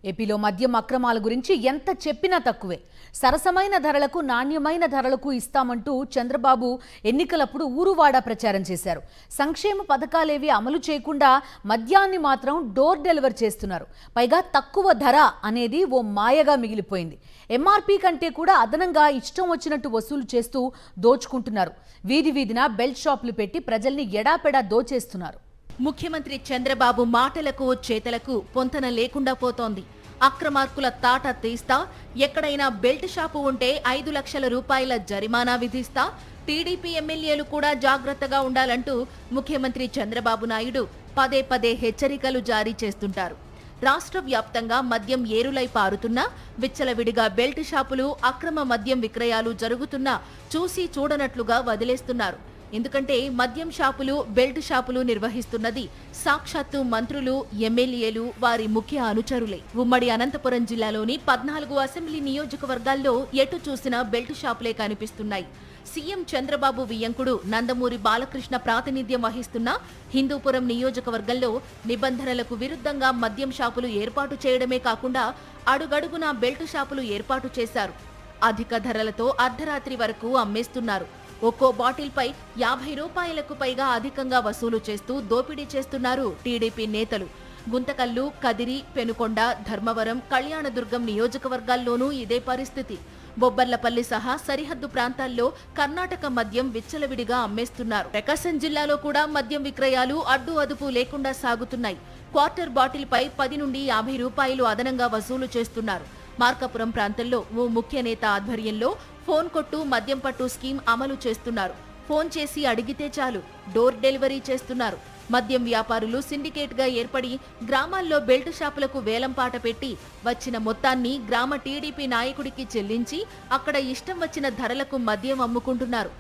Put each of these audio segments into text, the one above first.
ఏపీలో మద్యం అక్రమాల గురించి ఎంత చెప్పినా తక్కువే. సరసమైన ధరలకు నాణ్యమైన ధరలకు ఇస్తామంటూ చంద్రబాబు ఎన్నికలప్పుడు ఊరువాడ ప్రచారం చేశారు. సంక్షేమ పథకాలేవి అమలు చేయకుండా మద్యాన్ని మాత్రం డోర్ డెలివరీ చేస్తున్నారు. పైగా తక్కువ ధర అనేది ఓ మాయగా మిగిలిపోయింది. ఎంఆర్పీ కంటే కూడా అదనంగా ఇష్టం వచ్చినట్టు వసూలు చేస్తూ దోచుకుంటున్నారు. వీధి వీధిన బెల్ట్ షాపులు పెట్టి ప్రజల్ని ఎడాపెడా దోచేస్తున్నారు. ముఖ్యమంత్రి చంద్రబాబు మాటలకు చేతలకు పొంతన లేకుండా పోతోంది. అక్రమార్కుల తాట తీస్తా, ఎక్కడైనా బెల్ట్ షాపు ఉంటే 5 లక్షల రూపాయల జరిమానా విధిస్తా, టీడీపీ ఎమ్మెల్యేలు కూడా జాగ్రత్తగా ఉండాలంటూ ముఖ్యమంత్రి చంద్రబాబు నాయుడు పదే పదే హెచ్చరికలు జారీ చేస్తుంటారు. రాష్ట్ర వ్యాప్తంగా మద్యం ఏరులై పారుతున్నా, విచ్చలవిడిగా బెల్ట్ షాపులు, అక్రమ మద్యం విక్రయాలు జరుగుతున్నా చూసి చూడనట్లుగా వదిలేస్తున్నారు. ఎందుకంటే మద్యం షాపులు, బెల్ట్ షాపులు నిర్వహిస్తున్నది సాక్షాత్తు మంత్రులు, ఎమ్మెల్యేలు, వారి ముఖ్య అనుచరులే. ఉమ్మడి అనంతపురం జిల్లాలోని 14 అసెంబ్లీ నియోజకవర్గాల్లో ఎటు చూసినా బెల్ట్ షాపులే కనిపిస్తున్నాయి. సీఎం చంద్రబాబు వియ్యంకుడు నందమూరి బాలకృష్ణ ప్రాతినిధ్యం వహిస్తున్న హిందూపురం నియోజకవర్గంలో నిబంధనలకు విరుద్ధంగా మద్యం షాపులు ఏర్పాటు చేయడమే కాకుండా అడుగడుగునా బెల్ట్ షాపులు ఏర్పాటు చేశారు. అధిక ధరలతో అర్ధరాత్రి వరకు అమ్మేస్తున్నారు. ఒక్కో బాటిల్పై 50 రూపాయలకు పైగా అధికంగా వసూలు చేస్తూ దోపిడీ చేస్తున్నారు టీడీపీ నేతలు. గుంతకల్లు, కదిరి, పెనుకొండ, ధర్మవరం, కళ్యాణదుర్గం నియోజకవర్గాల్లోనూ ఇదే పరిస్థితి. బొబ్బర్లపల్లి సహా సరిహద్దు ప్రాంతాల్లో కర్ణాటక మద్యం విచ్చలవిడిగా అమ్మేస్తున్నారు. ప్రకాశం జిల్లాలో కూడా మద్యం విక్రయాలు అడ్డు అదుపు లేకుండా సాగుతున్నాయి. క్వార్టర్ బాటిల్పై 10 నుండి 50 రూపాయలు అదనంగా వసూలు చేస్తున్నారు. మార్కాపురం ప్రాంతంలో ఓ ముఖ్య నేత ఆధ్వర్యంలో ఫోన్ కొట్టు మద్యం పట్టు స్కీమ్ అమలు చేస్తున్నారు. ఫోన్ చేసి అడిగితే చాలు డోర్ డెలివరీ చేస్తున్నారు. మద్యం వ్యాపారులు సిండికేట్ గా ఏర్పడి గ్రామాల్లో బెల్ట్ షాపులకు వేలంపాట పెట్టి వచ్చిన మొత్తాన్ని గ్రామ టీడీపీ నాయకుడికి చెల్లించి అక్కడ ఇష్టం వచ్చిన ధరలకు మద్యం అమ్ముకుంటున్నారు.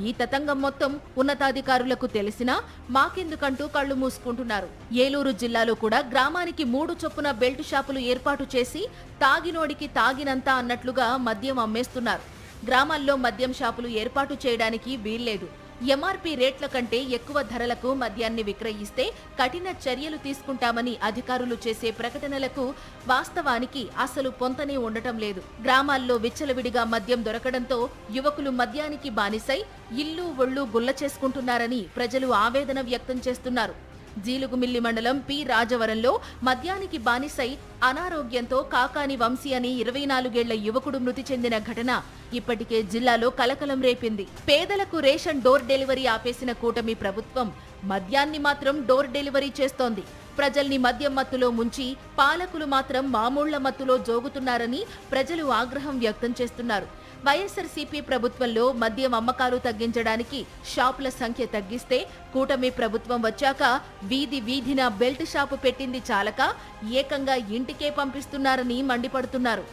ఈ తతంగం మొత్తం ఉన్నతాధికారులకు తెలిసినా మాకెందుకంటూ కళ్లు మూసుకుంటున్నారు. ఏలూరు జిల్లాలో కూడా గ్రామానికి 3 చొప్పున బెల్ట్ షాపులు ఏర్పాటు చేసి తాగినోడికి తాగినంత అన్నట్లుగా మద్యం అమ్మేస్తున్నారు. గ్రామాల్లో మద్యం షాపులు ఏర్పాటు చేయడానికి వీల్లేదు. ఎంఆర్పీ రేట్ల కంటే ఎక్కువ ధరలకు మద్యాన్ని విక్రయిస్తే కఠిన చర్యలు తీసుకుంటామని అధికారులు చేసే ప్రకటనలకు వాస్తవానికి అసలు పొంతనే ఉండటం లేదు. గ్రామాల్లో విచ్చలవిడిగా మద్యం దొరకడంతో యువకులు మద్యానికి బానిసై ఇల్లు ఒళ్ళు గుల్ల చేసుకుంటున్నారని ప్రజలు ఆవేదన వ్యక్తం చేస్తున్నారు. జీలుగుమిల్లి మండలం పి రాజవరంలో మద్యానికి బానిసై అనారోగ్యంతో కాకాని వంశీ అని 24 ఏళ్ల యువకుడు మృతి చెందిన ఘటన ఇప్పటికే జిల్లాలో కలకలం రేపింది. పేదలకు రేషన్ డోర్ డెలివరీ ఆపేసిన కూటమి ప్రభుత్వం మద్యాన్ని మాత్రం డోర్ డెలివరీ చేస్తోంది. ప్రజల్ని మద్యం మత్తులో ముంచి పాలకులు మాత్రం మామూళ్ల మత్తులో జోగుతున్నారని ప్రజలు ఆగ్రహం వ్యక్తం చేస్తున్నారు. వైఎస్ఆర్సీపీ ప్రభుత్వంలో మద్యం అమ్మకాలు తగ్గించడానికి షాపుల సంఖ్య తగ్గిస్తే కూటమి ప్రభుత్వం వచ్చాక వీధి వీధిన బెల్ట్ షాపు పెట్టింది చాలక ఏకంగా ఇంటికే పంపిస్తున్నారని మండిపడుతున్నారు.